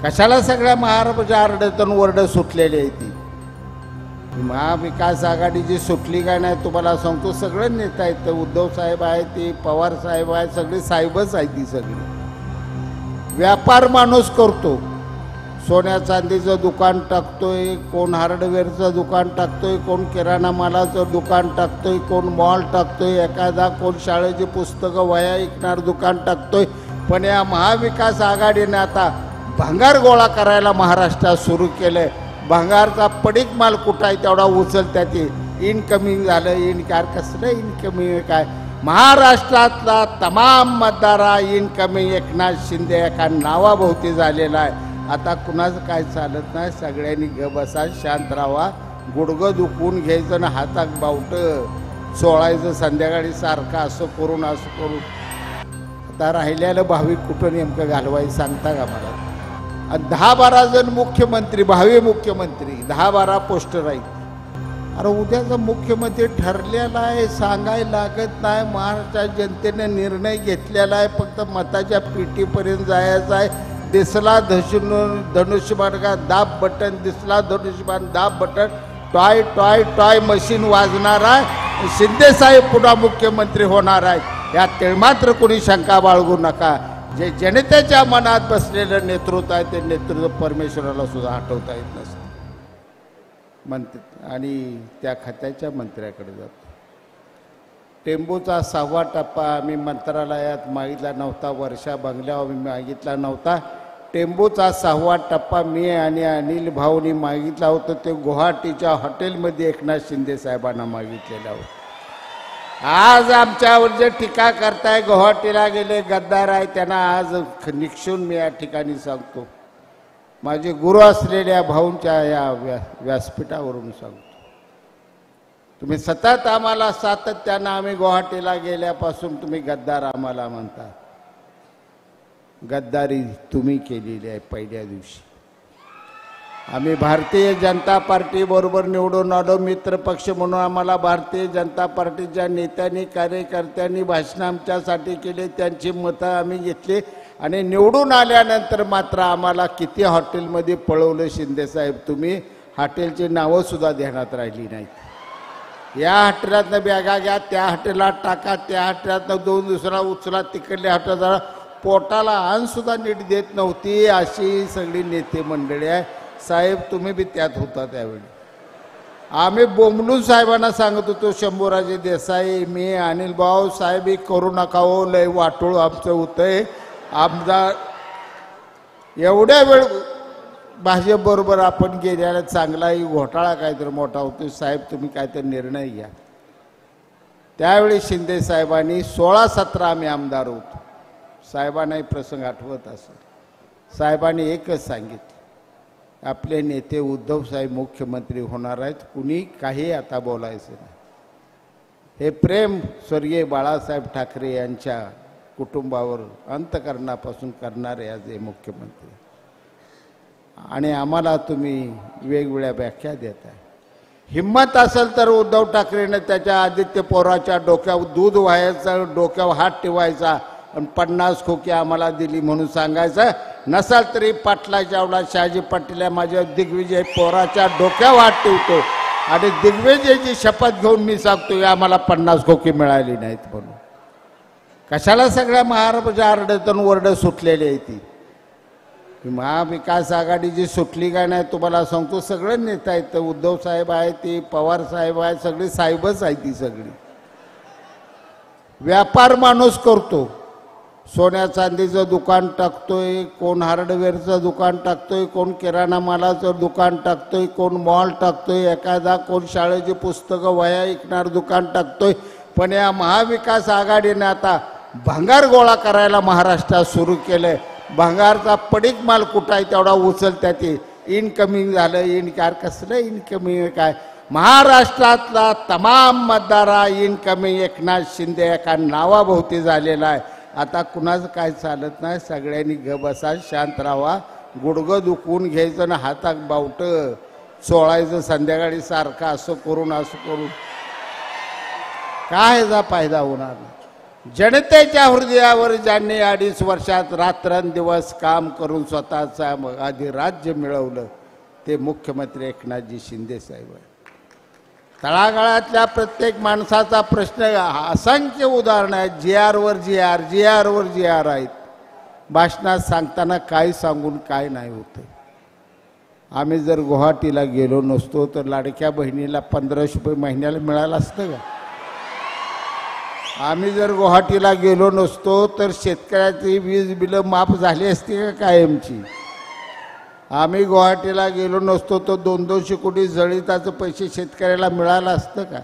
कशाला सगळ्या महाराष्ट्राच्या आरडतून वरड सुटलेली आहे ती महाविकास आघाडी जी सुटली काय नाही तुम्हाला सांगतो. सगळं नेता आहेत, उद्धव साहेब आहेत, ती पवार साहेब आहेत, सगळी साहेबच आहे ती सगळी. व्यापार माणूस करतो, सोन्या चांदीचं दुकान टाकतोय, कोण हार्डवेअरचं दुकान टाकतोय, कोण किराणा मालाचं दुकान टाकतोय, कोण मॉल टाकतोय, एखादा कोण शाळेची पुस्तकं वह्या विकणार दुकान टाकतोय. पण या महाविकास आघाडीने आता भंगार गोळा करायला महाराष्ट्रात सुरू केलंय. भंगारचा पडीक माल कुठं आहे तेवढा उचलत्या ते इनकमिंग झालं. इनकार कसलं इनकमिंग काय? महाराष्ट्रातला तमाम मतदारा इनकमिंग एकनाथ शिंदे एका नावाभोवती झालेला आहे. आता कुणाचं काय चालत नाही, सगळ्यांनी बसा, शांत राहा. गुडघं दुखवून घ्यायचं ना हातात बावटं सोळायचं संध्याकाळी सारखं असं करून असं करून. आता राहिलेलं भाविक कुठं नेमकं घालवायचं सांगता का मला? 10-12 जण मुख्यमंत्री, भावी मुख्यमंत्री, 10-12 पोस्टर आहेत. अरे उद्याचा मुख्यमंत्री ठरलेला आहे, सांगायला लागत नाही. महाराष्ट्र जनतेने निर्णय घेतलेला आहे, फक्त मताच्या पेटीपर्यंत जायचं आहे. दिसला धनुष्यबाण का दाब बटन, दिसला धनुष्यबाण दाब button, toy toy toy machine वाजणार आहे. शिंदे साहेब पुन्हा मुख्यमंत्री होणार आहेत, यात मात्र कोणी शंका बाळगू नका. जे जनतेच्या मनात बसलेलं नेतृत्व आहे ते नेतृत्व परमेश्वराला सुद्धा हटवता येत नसतं म्हणते. आणि त्या खात्याच्या मंत्र्याकडे जातो. टेंबूचा 6वा टप्पा आम्ही मंत्रालयात मागितला नव्हता, वर्षा बंगल्यावर मागितला नव्हता. टेंबूचा 6वा टप्पा मी आणि अनिल भाऊनी मागितला होता. ते गुवाहाटीच्या हॉटेलमध्ये एकनाथ शिंदे साहेबांना मागितलेला होता. आज आमच्यावर जे टीका करताय, गुवाहाटीला गेले गद्दार आहे, त्यांना आज निक्षून मी या ठिकाणी सांगतो, माझे गुरु असलेल्या भाऊंच्या या व्यासपीठावरून सांगतो. तुम्ही सतत आम्हाला सातत्यानं आम्ही गुवाहाटीला गेल्यापासून तुम्ही गद्दार आम्हाला म्हणता. गद्दारी तुम्ही केलेली आहे. पहिल्या दिवशी आम्ही भारतीय जनता पार्टी बरोबर निवडून आलो, मित्र पक्ष म्हणून आम्हाला भारतीय जनता पार्टीच्या नेत्यांनी कार्यकर्त्यांनी भाषण आमच्यासाठी केले, त्यांची मतं आम्ही घेतली. आणि निवडून आल्यानंतर मात्र आम्हाला किती हॉटेलमध्ये पळवलं शिंदे साहेब, तुम्ही हॉटेलची नावं सुद्धा ध्यानात राहिली नाहीत. या हॉटेलातनं बॅगा घ्या, त्या हॉटेलात टाका, त्या हॉटेलातनं 2 दुसरा उचला, तिकडल्या हॉटेलला पोटाला अन्न सुद्धा नीट देत नव्हती. अशी सगळी नेते मंडळी आहे. साहेब तुम्ही बी त्यात होता त्यावेळी. आम्ही बोंबलून साहेबांना सांगत होतो, शंभूराजे देसाई, मी, अनिल भाऊ साहेब ही करू नका हो, लय वाटोळ आमचं होतंय. आमदार एवढ्या वेळ भाजपबरोबर आपण गेल्याला चांगलाही घोटाळा काहीतरी मोठा होतो, साहेब तुम्ही काहीतरी निर्णय घ्या. त्यावेळी शिंदे साहेबांनी 16-17 आम्ही आमदार होतो. साहेबांनाही प्रसंग आठवत असेल. साहेबांनी एकच सांगितलं, आपले नेते उद्धव साहेब मुख्यमंत्री होणार आहेत, कुणी काही आता बोलायचं नाही. हे प्रेम स्वर्गीय बाळासाहेब ठाकरे यांच्या कुटुंबावर अंतःकरणापासून करणारे आज हे मुख्यमंत्री. आणि आम्हाला तुम्ही वेगवेगळ्या व्याख्या देताय. हिम्मत असेल तर उद्धव ठाकरेने त्याच्या आदित्य पवाराच्या डोक्यावर दूध व्हायचं, डोक्यावर हात ठेवायचा आणि 50 खोकी आम्हाला दिली म्हणून सांगायचं. नसाल तरी पाटलाच्या आवडा शहाजी पाटील माझ्या दिग्विजय पवाराच्या डोक्यावर हात ठेवतो आणि दिग्विजयची शपथ घेऊन मी सांगतो आम्हाला 50 खोकी मिळाली नाहीत म्हणून. कशाला सगळ्या महाराष्ट्राच्या आरडतून वरड सुटलेली आहे ती महाविकास आघाडी जी सुटली काय नाही तुम्हाला सांगतो. सगळं नेता आहेत, उद्धव साहेब आहेत, ती पवार साहेब आहेत, सगळी साहेबच आहे ती सगळी. व्यापार माणूस करतो, सोन्या चांदीचं दुकान टाकतोय, कोण हार्डवेअरचं दुकान टाकतोय, कोण किराणा मालाचं दुकान टाकतोय, कोण मॉल टाकतोय, एखादा कोण शाळेची पुस्तकं वह्या विकणार दुकान टाकतोय. पण या महाविकास आघाडीने आता भंगार गोळा करायला महाराष्ट्रात सुरू केलंय. भंगारचा पडीक माल कुठं आहे तेवढा उचलत्या ते इनकमिंग झालं. इनकार कसलं इनकमिंग काय? महाराष्ट्रातला तमाम मतदारा इनकमिंग एकनाथ शिंदे एका नावाभोवती झालेला आहे. आता कुणाचं काय चालत नाही, सगळ्यांनी बसा, शांत राहा. गुडघं दुखवून घ्यायचं ना हातात बावटं सोळायचं संध्याकाळी सारखं असं करून असं करून. काय याचा फायदा होणार नाही. जनतेच्या हृदयावर ज्यांनी 2.5 वर्षात रात्रंदिवस काम करून स्वतःचा अधिराज्य मिळवलं ते मुख्यमंत्री एकनाथजी शिंदे साहेब आहेत. तळागाळातल्या प्रत्येक माणसाचा प्रश्न, असंख्य उदाहरणं आहेत. जी आर आहेत. भाषणात सांगताना काय सांगून काय नाही होतं. आम्ही जर गुवाहाटीला गेलो नसतो तर लाडक्या बहिणीला 1500 रुपये महिन्याला मिळालं असतं का? आम्ही जर गुवाहाटीला गेलो नसतो तर शेतकऱ्याची वीज बिलं माफ झाली असती का कायमची? आम्ही गुवाहाटीला गेलो नसतो तर 200 कोटी जळीताचं पैसे शेतकऱ्याला मिळालं असतं का?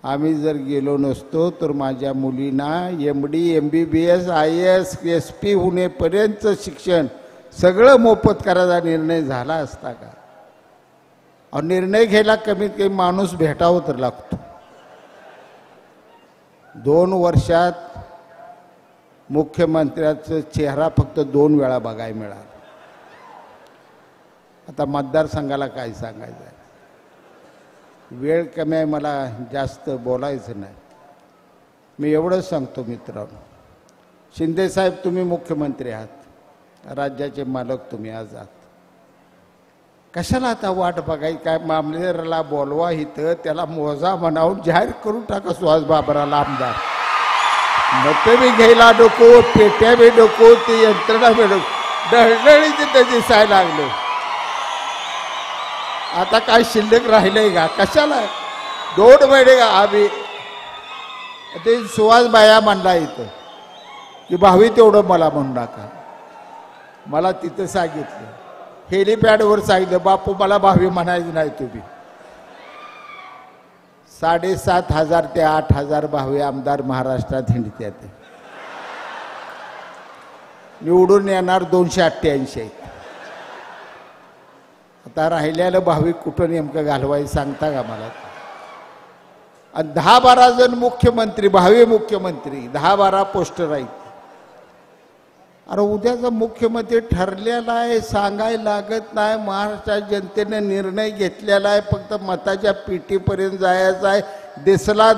आम्ही जर गेलो नसतो तर माझ्या मुलींना MD MBBS IAS SP होण्यापर्यंतचं शिक्षण सगळं मोफत करायचा निर्णय झाला असता का? और निर्णय घ्यायला कमीत कमी माणूस भेटावं तर लागतो. 2 वर्षात मुख्यमंत्र्याचा चेहरा फक्त 2 वेळा बघायला मिळाला. आता मतदारसंघाला काय सांगायचं आहे? वेळ कमी आहे, मला जास्त बोलायचं नाही. मी एवढंच सांगतो मित्रांनो, शिंदे साहेब तुम्ही मुख्यमंत्री आहात, राज्याचे मालक तुम्ही आज आहात. कशाला आता वाट बघायची? काय मामलेदाराला बोलवा इथं, त्याला मोजा म्हणावून जाहीर करून टाका सुहास बाबराला आमदार. मतं बी घ्यायला नको, पेट्या बी नको, ती यंत्रणा बी नको, डळडळीचे ते दिसायला लागले. आता काय शिल्लक राहिलंय का? कशाला 2 महिने का? आम्ही ते सुहास बाया म्हणला इथं की भावी तेवढं मला म्हणू नका. मला तिथं सांगितलं, हेलिपॅडवर सांगितलं, बापू मला भावी म्हणायचं नाही तुम्ही. 7,500 ते 8,000 भावी आमदार महाराष्ट्रात हिंडतात. निवडून येणार 288 आहेत. आता राहिलेलं भाविक कुठं नेमकं घालवायचं सांगता का मला? आणि 10-12 जण मुख्यमंत्री, भावी मुख्यमंत्री, 10-12 पोस्टर आहेत. अरे उद्याचा मुख्यमंत्री ठरलेला आहे, सांगायला लागत नाही. महाराष्ट्र जनतेने निर्णय घेतलेला आहे, फक्त मताच्या पेटीपर्यंत जायचं आहे. दिसला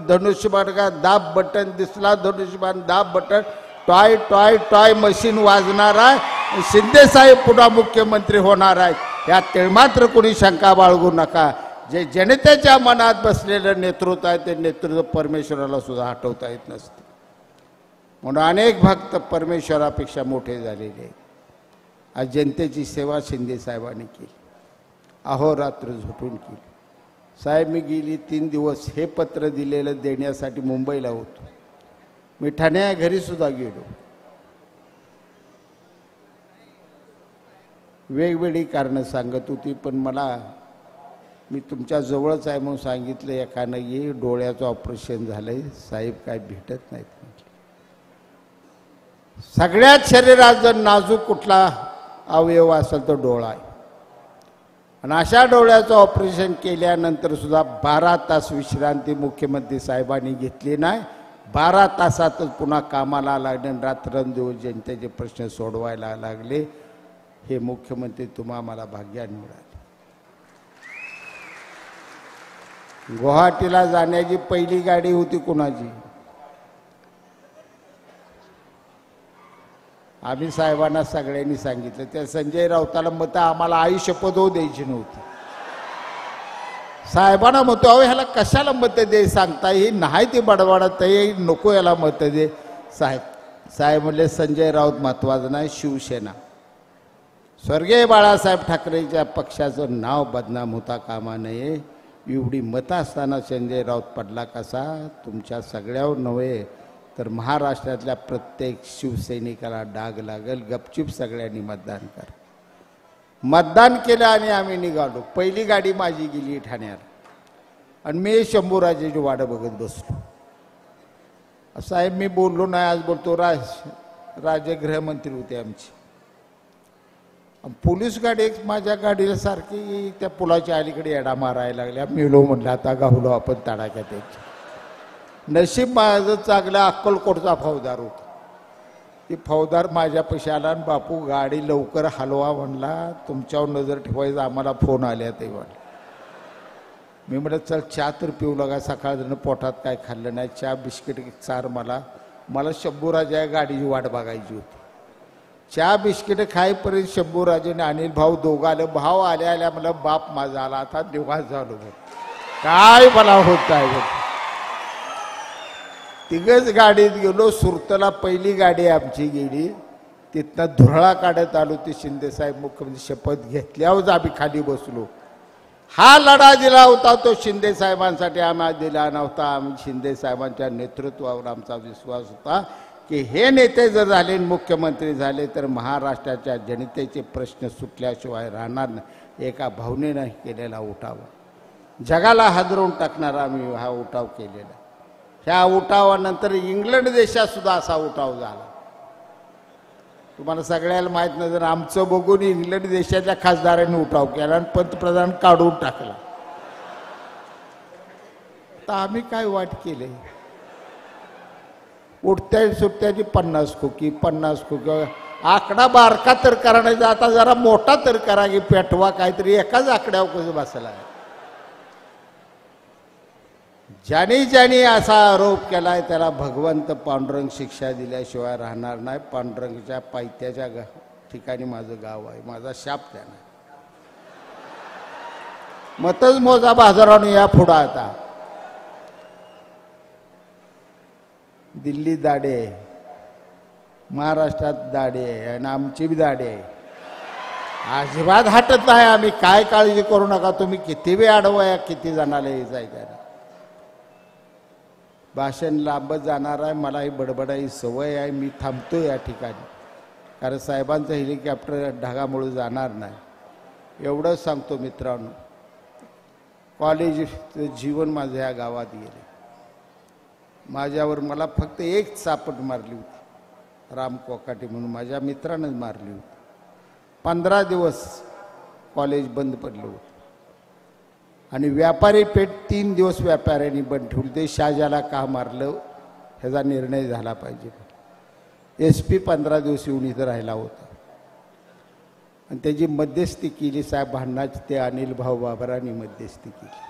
धनुष्यबाण का दाब बटन, दिसला धनुष्यबाण दाब button, toy toy toy machine वाजणार आहे. शिंदे साहेब पुन्हा मुख्यमंत्री होणार आहेत, या तिळमात्र कोणी शंका बाळगू नका. जे जनतेच्या मनात बसलेलं नेतृत्व आहे ते नेतृत्व परमेश्वराला सुद्धा हटवता येत नसतं. म्हणून अनेक भक्त परमेश्वरापेक्षा मोठे झालेले आहेत. आज जनतेची सेवा शिंदे साहेबांनी केली, अहोरात्र झोपून केली. साहेब मी गेली 3 दिवस हे पत्र दिलेलं देण्यासाठी मुंबईला होतो. मी ठाण्या घरी सुद्धा गेलो. वेगवेगळी कारणं सांगत होती, पण मी तुमच्या जवळच आहे म्हणून सांगितलं. एकानं ये डोळ्याचं ऑपरेशन झालंय साहेब, काय भेटत नाहीत. सगळ्यात शरीरात जर नाजूक कुठला अवयव असेल तर डोळा आहे. आणि अशा डोळ्याचं ऑपरेशन केल्यानंतर सुद्धा 12 तास विश्रांती मुख्यमंत्री साहेबांनी घेतली नाही. 12 तासातच पुन्हा कामाला लागले, रात्रंदिवस जनतेचे प्रश्न सोडवायला लागले. हे मुख्यमंत्री तुम्हाला भाग्याने मिळाले. गुवाहाटीला जाण्याची पहिली गाडी होती कुणाची? आम्ही साहेबांना सगळ्यांनी सांगितलं, त्या संजय राऊताला मतं आम्हाला आयुष्यपद होऊ द्यायची नव्हती. साहेबांना म्हणतो, अहो ह्याला कशाला मतं दे सांगता, ही नाही ती बडबडत आहे, नको याला मतं दे. साहेब म्हणले संजय राऊत महत्वाचं नाही, शिवसेना. स्वर्गीय बाळासाहेब ठाकरेंच्या पक्षाचं नाव बदनाम होता कामा नये. एवढी मतं असताना संजय राऊत पडला कसा? तुमच्या सगळ्यावर नव्हे तर महाराष्ट्रातल्या प्रत्येक शिवसैनिकाला डाग लागेल. गपचूप सगळ्यांनी मतदान करा. मतदान केलं आणि आम्ही निघालो. पहिली गाडी माझी गेली ठाण्याला आणि मी शंभूराजेची वाट बघत बसलो. साहेब मी बोललो नाही, आज बोलतो. राज्य गृहमंत्री होते आमचे. पोलीस गाडी एक माझ्या गाडीला सारखी त्या पुलाच्या अलीकडे येडा मारायला लागल्या. मिळलो म्हणलं आता गावलो आपण तडाख्यात. त्याची नशीब माझं चांगलं अक्कलकोटचा फौजदार होता. ती फौजदार माझ्यापाशी आला आणि बापू गाडी लवकर हलवा म्हणला, तुमच्यावर नजर ठेवायचं, आम्हाला फोन आल्या ते म्हणलं. मी म्हटलं चल चहा तर पिऊ लागा, सकाळजणं पोटात काय खाल्लं नाही, चहा बिस्किट चार मला शंभूराजा गाडीची वाट बघायची होती. चहा बिस्किट खाईपर्यंत शंभूराजेने अनिल भाऊ दोघं आलं. भाव आल्या आल्या मला बाप माझा आला, आता निवास झालो काय मला होत आहे. तिघच गाडीत गेलो. सुरतला पहिली गाडी आमची गेली, तिथनं धुरळा काढत आलो. ते शिंदेसाहेब मुख्यमंत्री शपथ घेतल्यावर आम्ही खाली बसलो. हा लढा दिला होता तो शिंदे साहेबांसाठी आम्हाला दिला नव्हता. आम्ही शिंदे साहेबांच्या नेतृत्वावर आमचा विश्वास होता की हे नेते जर झाले मुख्यमंत्री झाले तर महाराष्ट्राच्या जनतेचे प्रश्न सुटल्याशिवाय राहणार नाही. एका भावनेनं केलेला उठाव, जगाला हादरवून टाकणारा आम्ही हा उठाव केलेला. ह्या उठावानंतर इंग्लंड देशात सुद्धा असा उठाव झाला. तुम्हाला सगळ्याला माहीत नाही, जर आमचं बघून इंग्लंड देशाच्या खासदारांनी उठाव केला आणि पंतप्रधान काढून टाकला. तर आम्ही काय वाट केले. उठत्या सुटत्याची 50 खोकी आकडा बारका तर करायचा, आता जरा मोठा तर करा की पेटवा काहीतरी. एकाच आकड्यावर कसं बसला. ज्याने असा आरोप केलाय त्याला भगवंत पांडुरंग शिक्षा दिल्याशिवाय राहणार नाही. पांडुरंगच्या पायथ्याच्या ठिकाणी माझं गाव आहे, माझा शाप त्यानं. मतच मोजा बाजाराने या पुढं. आता दिल्ली दाडे आहे, महाराष्ट्रात दाडे आहे आणि आमची बी दाडे आहे. अजिबात हटत नाही आम्ही. काय काळजी करू नका तुम्ही. किती वेळ अडवाया, किती जणाला यायचं. भाषण लांबत जाणार आहे. मला ही बडबडाई सवय आहे. मी थांबतो या ठिकाणी, कारण साहेबांचं हेलिकॉप्टर ढगामुळे जाणार नाही. एवढंच सांगतो मित्रांनो, कॉलेजचं जीवन माझं ह्या गावात गेले. माझ्यावर मला फक्त एक चापट मारली होती, राम कोकाटे म्हणून माझ्या मित्रानंच मारली होती. 15 दिवस कॉलेज बंद पडलं होतं आणि व्यापारी पेठ 3 दिवस व्यापाऱ्यांनी बंद ठेवली. ते शाहजाला का मारलं ह्याचा निर्णय झाला पाहिजे. SP 15 दिवस येऊन इथं राहिला होता आणि त्याची मध्यस्थी केली साहेब भांडणाची. ते अनिल भाऊ बाबरांनी मध्यस्थी केली.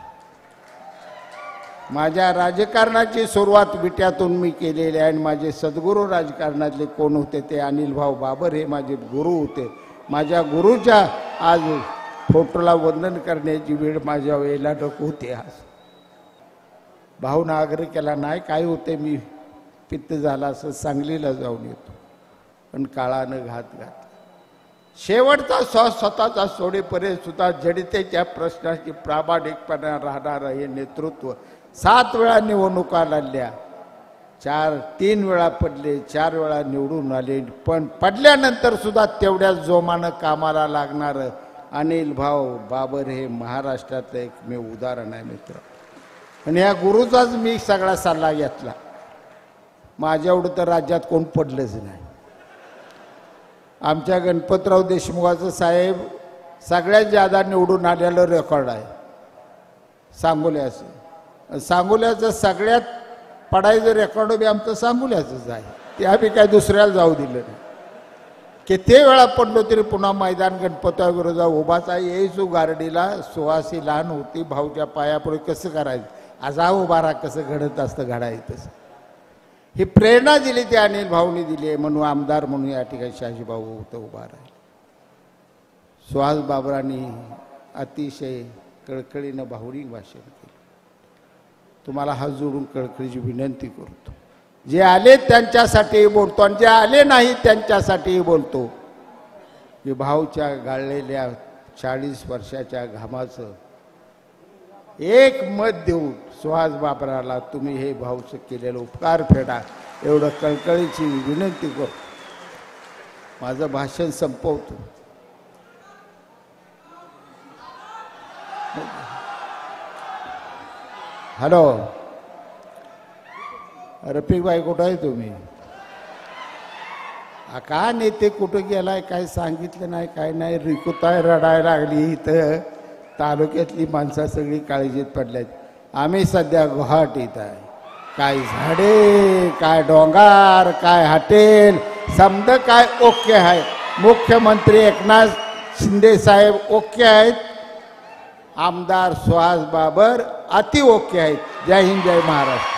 माझ्या राजकारणाची सुरुवात विट्यातून मी केलेली आहे आणि माझे सद्गुरू राजकारणातले कोण होते ते अनिल भाऊ बाबर हे माझे गुरु होते. माझ्या गुरुच्या आज फोटोला वंदन करण्याची वेळ माझ्या वेळेला नको होते. आज भाऊनं आग्रह केला, नाही काय होते, मी पित्त झाला असं सांगलीला जाऊन येतो. पण काळानं घात शेवटचा श्वास स्वतःचा सोडेपर्यंत सुद्धा जडितेच्या प्रश्नाची प्रामाणिकपणा राहणार हे नेतृत्व. 7 वेळा निवडणुका लढल्या, 3 वेळा पडले, 4 वेळा निवडून आले. पण पडल्यानंतर सुद्धा तेवढ्या जोमानं कामाला लागणार अनिल भाऊ बाबर हे महाराष्ट्रातलं एकमेव उदाहरण आहे मित्र. आणि या गुरुचाच मी सगळा सल्ला घेतला. माझ्या एवढं तर राज्यात कोण पडलंच नाही. आमच्या गणपतराव देशमुखाचं साहेब सगळ्यात जादा निवडून आलेलं रेकॉर्ड आहे सांगोल्याचं. सांगोल्याचं सगळ्यात पडायचं रेकॉर्ड बी आमचं सांगोल्याचंच आहे. ते आम्ही काय दुसऱ्याला जाऊ दिलं नाही. किती वेळा पडलो तरी पुन्हा मैदान गणपतराव विरोधात उभाच आहे. येईसू गारडीला सुवासी लहान होती, भाऊच्या पायापुढे कसं करायचं, आजा उभारा कसं घडत असतं घडायचं तसं. ही प्रेरणा दिली ती अनिल भाऊनी दिली आहे. म्हणून आमदार म्हणून या ठिकाणी शहाजीभाऊ होतं उभा राहिले. सुहास बाबरांनी अतिशय कळकळीनं भावनिक भाषण केलं. तुम्हाला हात जोडून कळकळीची विनंती करतो, जे आले त्यांच्यासाठीही बोलतो आणि जे आले नाही त्यांच्यासाठीही बोलतो की भाऊच्या गाळलेल्या 40 वर्षाच्या घामाचं एक मत देऊन सुहास बाबराला तुम्ही हे भाऊचं केलेलं उपकार फेडा, एवढं कळकळीची विनंती करतो. माझं भाषण संपवतो. हॅलो रफिक भाई, कुठं आहे तुम्ही? का नेते कुठं गेलाय काय सांगितलं नाही, काय नाही. रिकुताय रडायला लागली. इथं तालुक्यातली माणसं सगळी काळजीत पडल्यात. आम्ही सध्या गुवाहाटीत आहे. काय झाडे, काय डोंगर, काय हॉटेल, समद काय ओके आहे. मुख्यमंत्री एकनाथ शिंदे साहेब ओके आहेत. आमदार सुहास बाबर अति ओके आहेत. जय हिंद, जय महाराष्ट्र.